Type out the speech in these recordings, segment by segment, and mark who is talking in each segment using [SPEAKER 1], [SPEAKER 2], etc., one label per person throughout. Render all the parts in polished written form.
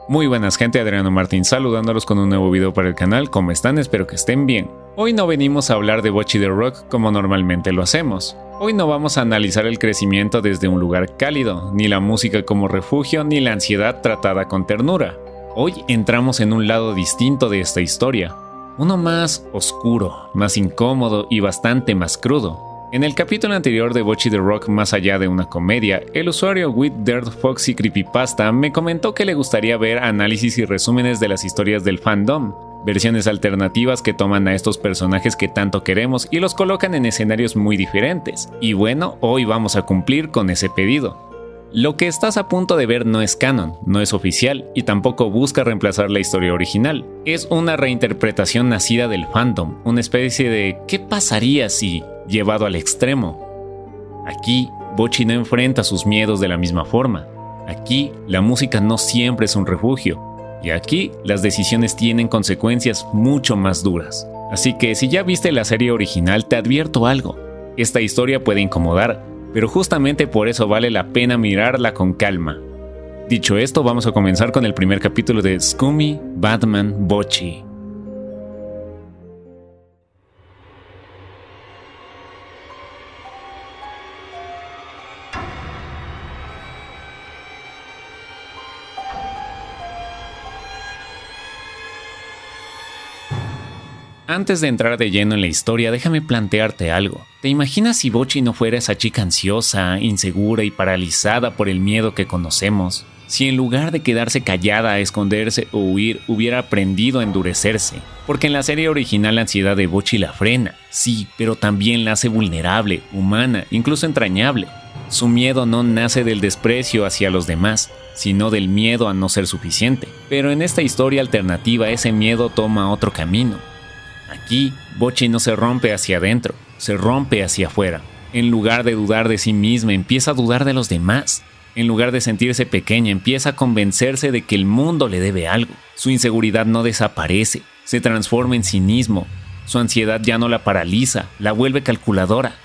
[SPEAKER 1] Muy buenas gente, Adriano Martín saludándolos con un nuevo video para el canal. ¿Cómo están? Espero que estén bien. Hoy no venimos a hablar de Bocchi the Rock como normalmente lo hacemos. Hoy no vamos a analizar el crecimiento desde un lugar cálido, ni la música como refugio, ni la ansiedad tratada con ternura. Hoy entramos en un lado distinto de esta historia, uno más oscuro, más incómodo y bastante más crudo. En el capítulo anterior de Bocchi the Rock más allá de una comedia, el usuario With Dirt Foxy Creepypasta me comentó que le gustaría ver análisis y resúmenes de las historias del fandom, versiones alternativas que toman a estos personajes que tanto queremos y los colocan en escenarios muy diferentes. Y bueno, hoy vamos a cumplir con ese pedido. Lo que estás a punto de ver no es canon, no es oficial y tampoco busca reemplazar la historia original. Es una reinterpretación nacida del fandom, una especie de ¿qué pasaría si? Llevado al extremo. Aquí, Bocchi no enfrenta sus miedos de la misma forma. Aquí, la música no siempre es un refugio. Y aquí, las decisiones tienen consecuencias mucho más duras. Así que si ya viste la serie original, te advierto algo. Esta historia puede incomodar, pero justamente por eso vale la pena mirarla con calma. Dicho esto, vamos a comenzar con el primer capítulo de Scummy Batman Bocchi. Antes de entrar de lleno en la historia, déjame plantearte algo. ¿Te imaginas si Bocchi no fuera esa chica ansiosa, insegura y paralizada por el miedo que conocemos? Si en lugar de quedarse callada, a esconderse o huir, hubiera aprendido a endurecerse. Porque en la serie original la ansiedad de Bocchi la frena, sí, pero también la hace vulnerable, humana, incluso entrañable. Su miedo no nace del desprecio hacia los demás, sino del miedo a no ser suficiente. Pero en esta historia alternativa ese miedo toma otro camino. Aquí, Bocchi no se rompe hacia adentro, se rompe hacia afuera. En lugar de dudar de sí misma, empieza a dudar de los demás. En lugar de sentirse pequeña, empieza a convencerse de que el mundo le debe algo. Su inseguridad no desaparece, se transforma en cinismo. Su ansiedad ya no la paraliza, la vuelve calculadora.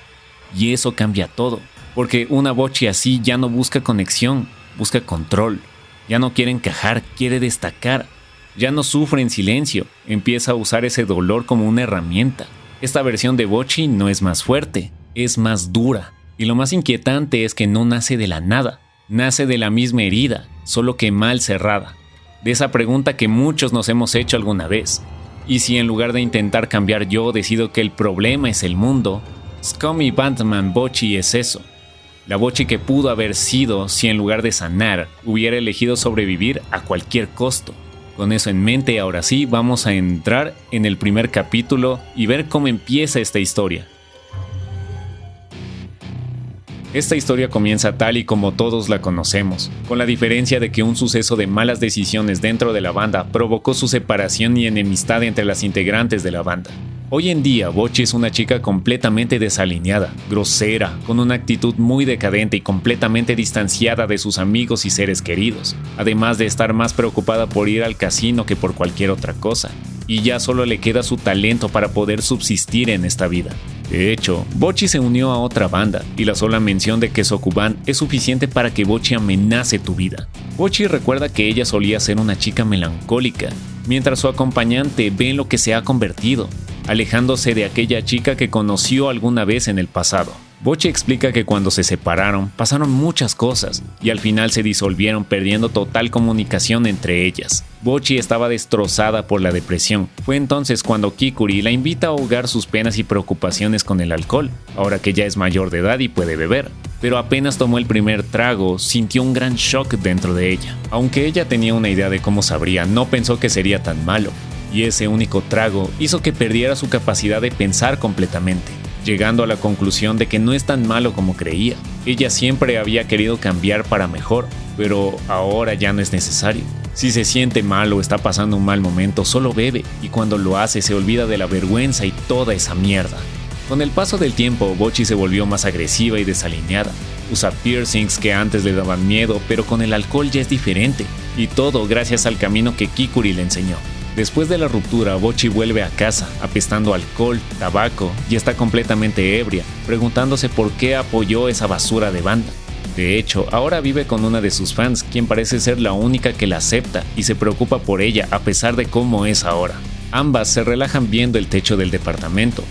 [SPEAKER 1] Y eso cambia todo, porque una Bocchi así ya no busca conexión, busca control. Ya no quiere encajar, quiere destacar. Ya no sufre en silencio, empieza a usar ese dolor como una herramienta. Esta versión de Bocchi no es más fuerte, es más dura. Y lo más inquietante es que no nace de la nada, nace de la misma herida, solo que mal cerrada. De esa pregunta que muchos nos hemos hecho alguna vez. Y si en lugar de intentar cambiar yo decido que el problema es el mundo, Scummy Batman Bocchi es eso. La Bocchi que pudo haber sido si en lugar de sanar, hubiera elegido sobrevivir a cualquier costo. Con eso en mente, ahora sí, vamos a entrar en el primer capítulo y ver cómo empieza esta historia. Esta historia comienza tal y como todos la conocemos, con la diferencia de que un suceso de malas decisiones dentro de la banda provocó su separación y enemistad entre las integrantes de la banda. Hoy en día, Bocchi es una chica completamente desalineada, grosera, con una actitud muy decadente y completamente distanciada de sus amigos y seres queridos, además de estar más preocupada por ir al casino que por cualquier otra cosa, y ya solo le queda su talento para poder subsistir en esta vida. De hecho, Bocchi se unió a otra banda, y la sola mención de que Sokuban es suficiente para que Bocchi amenace tu vida. Bocchi recuerda que ella solía ser una chica melancólica, mientras su acompañante ve en lo que se ha convertido, alejándose de aquella chica que conoció alguna vez en el pasado. Bocchi explica que cuando se separaron, pasaron muchas cosas, y al final se disolvieron perdiendo total comunicación entre ellas. Bocchi estaba destrozada por la depresión. Fue entonces cuando Kikuri la invita a ahogar sus penas y preocupaciones con el alcohol, ahora que ya es mayor de edad y puede beber. Pero apenas tomó el primer trago, sintió un gran shock dentro de ella. Aunque ella tenía una idea de cómo sabría, no pensó que sería tan malo. Y ese único trago hizo que perdiera su capacidad de pensar completamente, llegando a la conclusión de que no es tan malo como creía. Ella siempre había querido cambiar para mejor, pero ahora ya no es necesario. Si se siente mal o está pasando un mal momento, solo bebe, y cuando lo hace se olvida de la vergüenza y toda esa mierda. Con el paso del tiempo, Bocchi se volvió más agresiva y desalineada. Usa piercings que antes le daban miedo, pero con el alcohol ya es diferente, y todo gracias al camino que Kikuri le enseñó. Después de la ruptura, Bocchi vuelve a casa, apestando alcohol, tabaco y está completamente ebria, preguntándose por qué apoyó esa basura de banda. De hecho, ahora vive con una de sus fans, quien parece ser la única que la acepta y se preocupa por ella a pesar de cómo es ahora. Ambas se relajan viendo el techo del departamento.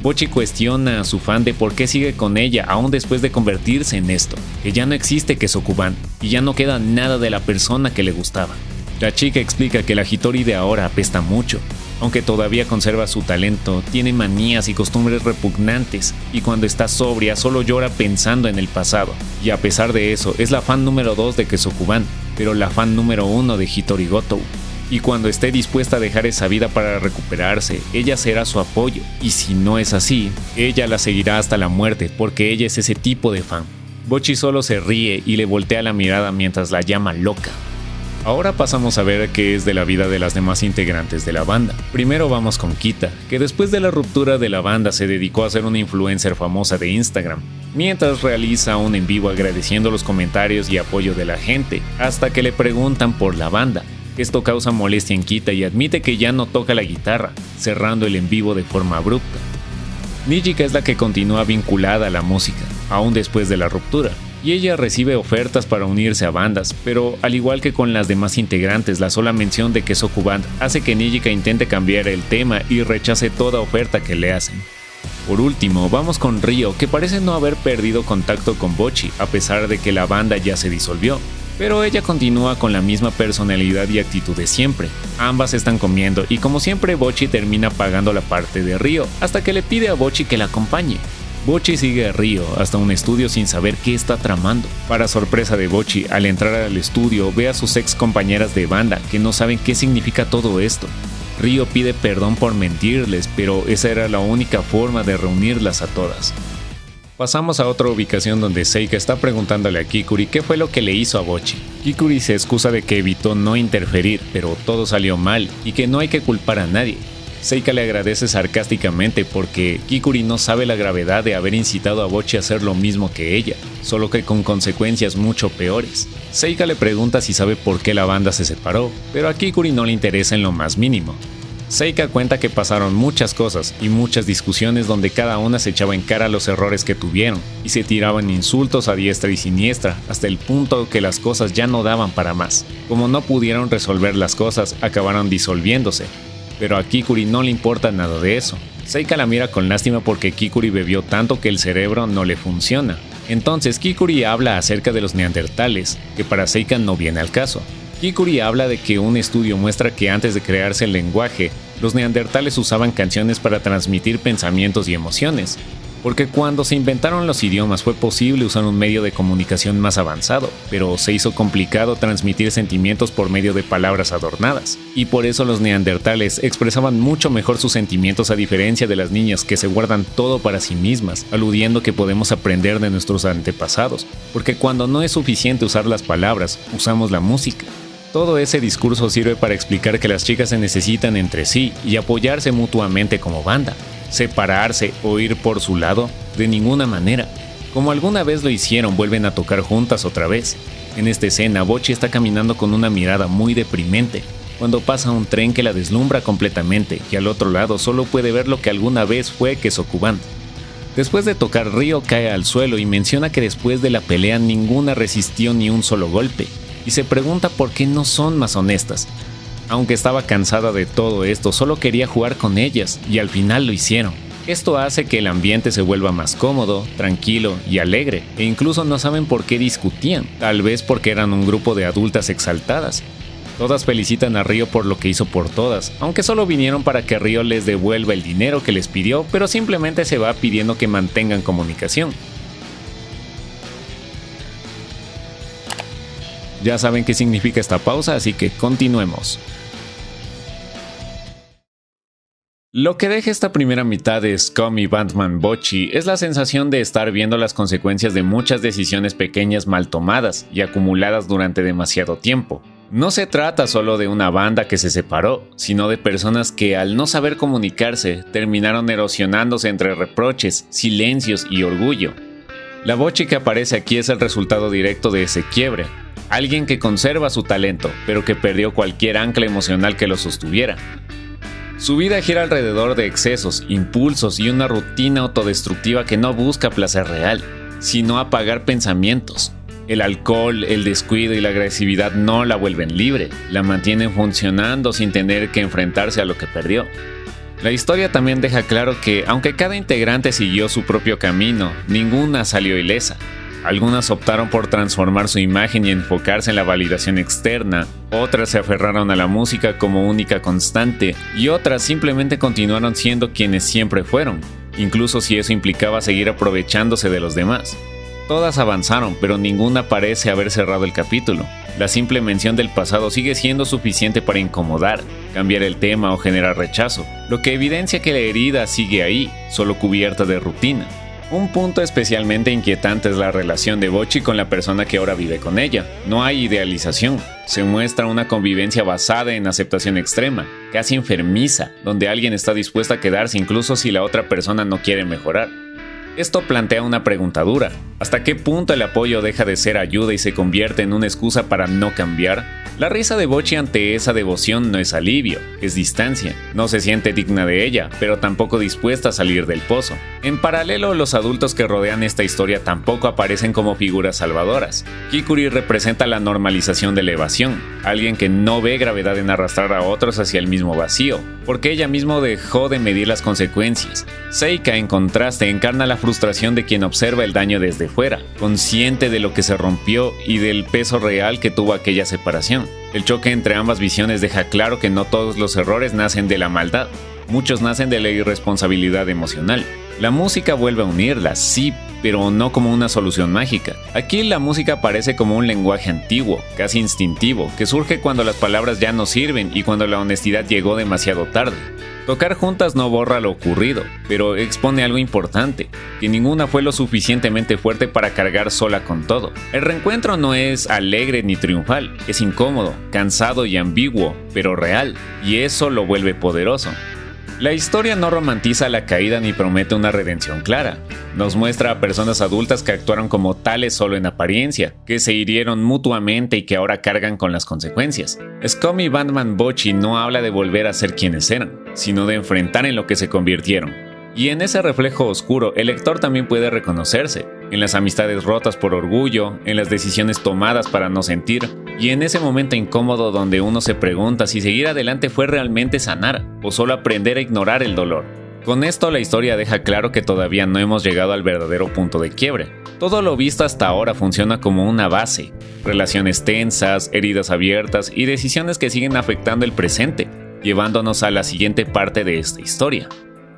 [SPEAKER 1] Bocchi cuestiona a su fan de por qué sigue con ella aún después de convertirse en esto, que ya no existe Kesokuban y ya no queda nada de la persona que le gustaba. La chica explica que la Hitori de ahora apesta mucho. Aunque todavía conserva su talento, tiene manías y costumbres repugnantes, y cuando está sobria solo llora pensando en el pasado. Y a pesar de eso, es la fan número 2 de Kesokuban, pero la fan número 1 de Hitori Gotou. Y cuando esté dispuesta a dejar esa vida para recuperarse, ella será su apoyo, y si no es así, ella la seguirá hasta la muerte, porque ella es ese tipo de fan. Bocchi solo se ríe y le voltea la mirada mientras la llama loca. Ahora pasamos a ver qué es de la vida de las demás integrantes de la banda. Primero vamos con Kita, que después de la ruptura de la banda se dedicó a ser una influencer famosa de Instagram, mientras realiza un en vivo agradeciendo los comentarios y apoyo de la gente, hasta que le preguntan por la banda. Esto causa molestia en Kita y admite que ya no toca la guitarra, cerrando el en vivo de forma abrupta. Nijika es la que continúa vinculada a la música, aún después de la ruptura, y ella recibe ofertas para unirse a bandas, pero al igual que con las demás integrantes, la sola mención de Kesokuban hace que Nijika intente cambiar el tema y rechace toda oferta que le hacen. Por último, vamos con Ryo, que parece no haber perdido contacto con Bocchi a pesar de que la banda ya se disolvió, pero ella continúa con la misma personalidad y actitud de siempre. Ambas están comiendo y como siempre Bocchi termina pagando la parte de Ryo, hasta que le pide a Bocchi que la acompañe. Bocchi sigue a Ryo hasta un estudio sin saber qué está tramando. Para sorpresa de Bocchi, al entrar al estudio ve a sus ex compañeras de banda que no saben qué significa todo esto. Ryo pide perdón por mentirles, pero esa era la única forma de reunirlas a todas. Pasamos a otra ubicación donde Seika está preguntándole a Kikuri qué fue lo que le hizo a Bocchi. Kikuri se excusa de que evitó no interferir, pero todo salió mal y que no hay que culpar a nadie. Seika le agradece sarcásticamente porque Kikuri no sabe la gravedad de haber incitado a Bocchi a hacer lo mismo que ella, solo que con consecuencias mucho peores. Seika le pregunta si sabe por qué la banda se separó, pero a Kikuri no le interesa en lo más mínimo. Seika cuenta que pasaron muchas cosas y muchas discusiones donde cada una se echaba en cara los errores que tuvieron y se tiraban insultos a diestra y siniestra hasta el punto que las cosas ya no daban para más. Como no pudieron resolver las cosas, acabaron disolviéndose. Pero a Kikuri no le importa nada de eso. Seika la mira con lástima porque Kikuri bebió tanto que el cerebro no le funciona. Entonces Kikuri habla acerca de los neandertales, que para Seika no viene al caso. Kikuri habla de que un estudio muestra que antes de crearse el lenguaje, los neandertales usaban canciones para transmitir pensamientos y emociones, porque cuando se inventaron los idiomas fue posible usar un medio de comunicación más avanzado, pero se hizo complicado transmitir sentimientos por medio de palabras adornadas, y por eso los neandertales expresaban mucho mejor sus sentimientos a diferencia de las niñas que se guardan todo para sí mismas, aludiendo que podemos aprender de nuestros antepasados, porque cuando no es suficiente usar las palabras, usamos la música. Todo ese discurso sirve para explicar que las chicas se necesitan entre sí y apoyarse mutuamente como banda. Separarse o ir por su lado, de ninguna manera. Como alguna vez lo hicieron, vuelven a tocar juntas otra vez. En esta escena, Bocchi está caminando con una mirada muy deprimente, cuando pasa un tren que la deslumbra completamente y al otro lado solo puede ver lo que alguna vez fue Kesokuban. Después de tocar, Ryo cae al suelo y menciona que después de la pelea ninguna resistió ni un solo golpe, y se pregunta por qué no son más honestas. Aunque estaba cansada de todo esto, solo quería jugar con ellas, y al final lo hicieron. Esto hace que el ambiente se vuelva más cómodo, tranquilo y alegre, e incluso no saben por qué discutían, tal vez porque eran un grupo de adultas exaltadas. Todas felicitan a Ryo por lo que hizo por todas, aunque solo vinieron para que Ryo les devuelva el dinero que les pidió, pero simplemente se va pidiendo que mantengan comunicación. Ya saben qué significa esta pausa, así que continuemos. Lo que deja esta primera mitad de Scum y Batman Bocchi es la sensación de estar viendo las consecuencias de muchas decisiones pequeñas mal tomadas y acumuladas durante demasiado tiempo. No se trata solo de una banda que se separó, sino de personas que al no saber comunicarse terminaron erosionándose entre reproches, silencios y orgullo. La Bocchi que aparece aquí es el resultado directo de ese quiebre. Alguien que conserva su talento, pero que perdió cualquier ancla emocional que lo sostuviera. Su vida gira alrededor de excesos, impulsos y una rutina autodestructiva que no busca placer real, sino apagar pensamientos. El alcohol, el descuido y la agresividad no la vuelven libre, la mantienen funcionando sin tener que enfrentarse a lo que perdió. La historia también deja claro que, aunque cada integrante siguió su propio camino, ninguna salió ilesa. Algunas optaron por transformar su imagen y enfocarse en la validación externa, otras se aferraron a la música como única constante y otras simplemente continuaron siendo quienes siempre fueron, incluso si eso implicaba seguir aprovechándose de los demás. Todas avanzaron, pero ninguna parece haber cerrado el capítulo. La simple mención del pasado sigue siendo suficiente para incomodar, cambiar el tema o generar rechazo, lo que evidencia que la herida sigue ahí, solo cubierta de rutina. Un punto especialmente inquietante es la relación de Bocchi con la persona que ahora vive con ella. No hay idealización, se muestra una convivencia basada en aceptación extrema, casi enfermiza, donde alguien está dispuesto a quedarse incluso si la otra persona no quiere mejorar. Esto plantea una pregunta dura. ¿Hasta qué punto el apoyo deja de ser ayuda y se convierte en una excusa para no cambiar? La risa de Bocchi ante esa devoción no es alivio, es distancia. No se siente digna de ella, pero tampoco dispuesta a salir del pozo. En paralelo, los adultos que rodean esta historia tampoco aparecen como figuras salvadoras. Kikuri representa la normalización de la evasión, alguien que no ve gravedad en arrastrar a otros hacia el mismo vacío, porque ella misma dejó de medir las consecuencias. Seika, en contraste, encarna la frustración de quien observa el daño desde fuera, consciente de lo que se rompió y del peso real que tuvo aquella separación. El choque entre ambas visiones deja claro que no todos los errores nacen de la maldad, muchos nacen de la irresponsabilidad emocional. La música vuelve a unirlas, sí, pero no como una solución mágica. Aquí la música aparece como un lenguaje antiguo, casi instintivo, que surge cuando las palabras ya no sirven y cuando la honestidad llegó demasiado tarde. Tocar juntas no borra lo ocurrido, pero expone algo importante, que ninguna fue lo suficientemente fuerte para cargar sola con todo. El reencuentro no es alegre ni triunfal, es incómodo, cansado y ambiguo, pero real, y eso lo vuelve poderoso. La historia no romantiza la caída ni promete una redención clara. Nos muestra a personas adultas que actuaron como tales solo en apariencia, que se hirieron mutuamente y que ahora cargan con las consecuencias. Scummy Bandman Bocchi no habla de volver a ser quienes eran, sino de enfrentar en lo que se convirtieron. Y en ese reflejo oscuro, el lector también puede reconocerse, en las amistades rotas por orgullo, en las decisiones tomadas para no sentir, y en ese momento incómodo donde uno se pregunta si seguir adelante fue realmente sanar, o solo aprender a ignorar el dolor. Con esto la historia deja claro que todavía no hemos llegado al verdadero punto de quiebre. Todo lo visto hasta ahora funciona como una base, relaciones tensas, heridas abiertas y decisiones que siguen afectando el presente, llevándonos a la siguiente parte de esta historia.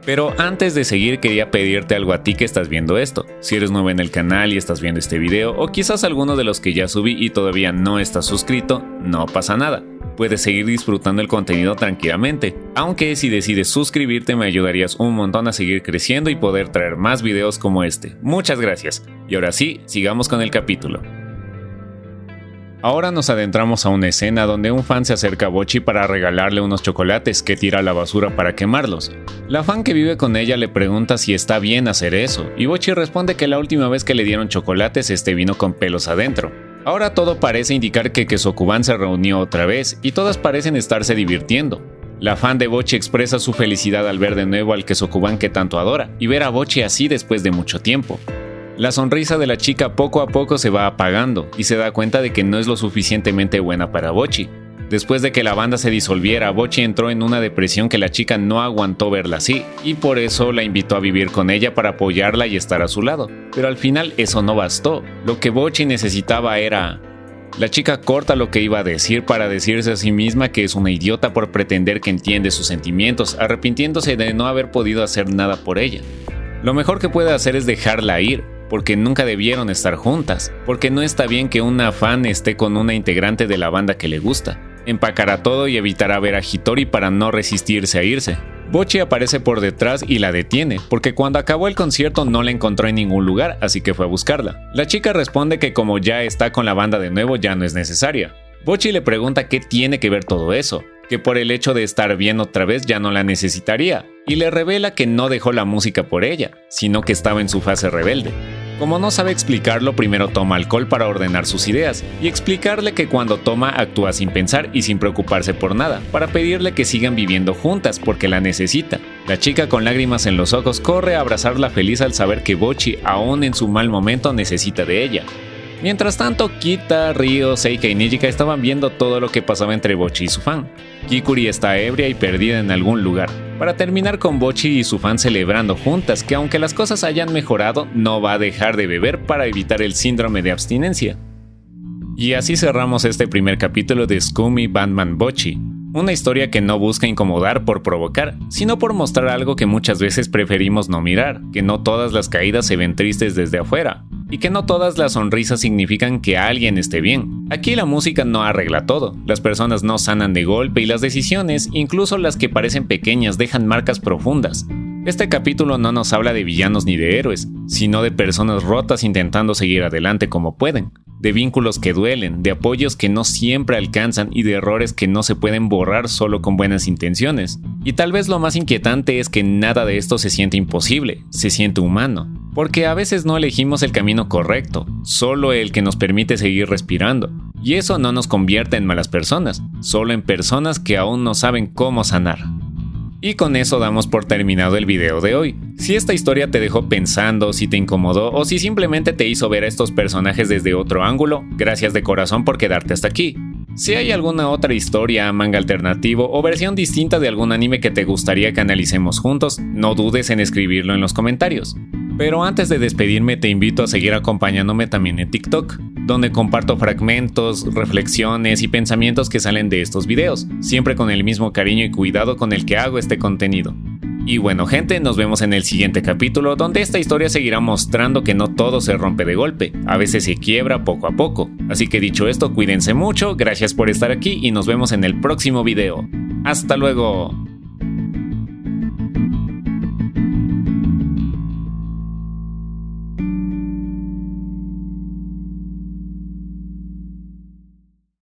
[SPEAKER 1] Pero antes de seguir quería pedirte algo a ti que estás viendo esto. Si eres nuevo en el canal y estás viendo este video, o quizás alguno de los que ya subí y todavía no estás suscrito, no pasa nada. Puedes seguir disfrutando el contenido tranquilamente, aunque si decides suscribirte me ayudarías un montón a seguir creciendo y poder traer más videos como este. Muchas gracias. Y ahora sí, sigamos con el capítulo. Ahora nos adentramos a una escena donde un fan se acerca a Bocchi para regalarle unos chocolates que tira a la basura para quemarlos. La fan que vive con ella le pregunta si está bien hacer eso, y Bocchi responde que la última vez que le dieron chocolates vino con pelos adentro. Ahora todo parece indicar que Kesokuban se reunió otra vez, y todas parecen estarse divirtiendo. La fan de Bocchi expresa su felicidad al ver de nuevo al Kesokuban que tanto adora, y ver a Bocchi así después de mucho tiempo. La sonrisa de la chica poco a poco se va apagando y se da cuenta de que no es lo suficientemente buena para Bocchi. Después de que la banda se disolviera, Bocchi entró en una depresión que la chica no aguantó verla así, y por eso la invitó a vivir con ella para apoyarla y estar a su lado. Pero al final eso no bastó. Lo que Bocchi necesitaba era... La chica corta lo que iba a decir para decirse a sí misma que es una idiota por pretender que entiende sus sentimientos, arrepintiéndose de no haber podido hacer nada por ella. Lo mejor que puede hacer es dejarla ir, porque nunca debieron estar juntas, porque no está bien que una fan esté con una integrante de la banda que le gusta. Empacará todo y evitará ver a Hitori para no resistirse a irse. Bocchi aparece por detrás y la detiene, porque cuando acabó el concierto no la encontró en ningún lugar, así que fue a buscarla. La chica responde que como ya está con la banda de nuevo ya no es necesaria. Bocchi le pregunta qué tiene que ver todo eso, que por el hecho de estar bien otra vez ya no la necesitaría, y le revela que no dejó la música por ella, sino que estaba en su fase rebelde. Como no sabe explicarlo, primero toma alcohol para ordenar sus ideas y explicarle que cuando toma actúa sin pensar y sin preocuparse por nada, para pedirle que sigan viviendo juntas porque la necesita. La chica con lágrimas en los ojos corre a abrazarla feliz al saber que Bocchi, aún en su mal momento, necesita de ella. Mientras tanto, Kita, Ryo, Seika y Nijika estaban viendo todo lo que pasaba entre Bocchi y su fan. Kikuri está ebria y perdida en algún lugar, para terminar con Bocchi y su fan celebrando juntas que aunque las cosas hayan mejorado, no va a dejar de beber para evitar el síndrome de abstinencia. Y así cerramos este primer capítulo de Tsukumi Bandman Bocchi. Una historia que no busca incomodar por provocar, sino por mostrar algo que muchas veces preferimos no mirar, que no todas las caídas se ven tristes desde afuera, y que no todas las sonrisas significan que alguien esté bien. Aquí la música no arregla todo, las personas no sanan de golpe y las decisiones, incluso las que parecen pequeñas, dejan marcas profundas. Este capítulo no nos habla de villanos ni de héroes, sino de personas rotas intentando seguir adelante como pueden, de vínculos que duelen, de apoyos que no siempre alcanzan y de errores que no se pueden borrar solo con buenas intenciones. Y tal vez lo más inquietante es que nada de esto se siente imposible, se siente humano, porque a veces no elegimos el camino correcto, solo el que nos permite seguir respirando, y eso no nos convierte en malas personas, solo en personas que aún no saben cómo sanar. Y con eso damos por terminado el video de hoy. Si esta historia te dejó pensando, si te incomodó o si simplemente te hizo ver a estos personajes desde otro ángulo, gracias de corazón por quedarte hasta aquí. Si hay alguna otra historia, manga alternativo o versión distinta de algún anime que te gustaría que analicemos juntos, no dudes en escribirlo en los comentarios. Pero antes de despedirme te invito a seguir acompañándome también en TikTok, donde comparto fragmentos, reflexiones y pensamientos que salen de estos videos, siempre con el mismo cariño y cuidado con el que hago este contenido. Y bueno gente, nos vemos en el siguiente capítulo, donde esta historia seguirá mostrando que no todo se rompe de golpe, a veces se quiebra poco a poco. Así que dicho esto, cuídense mucho, gracias por estar aquí y nos vemos en el próximo video. ¡Hasta luego!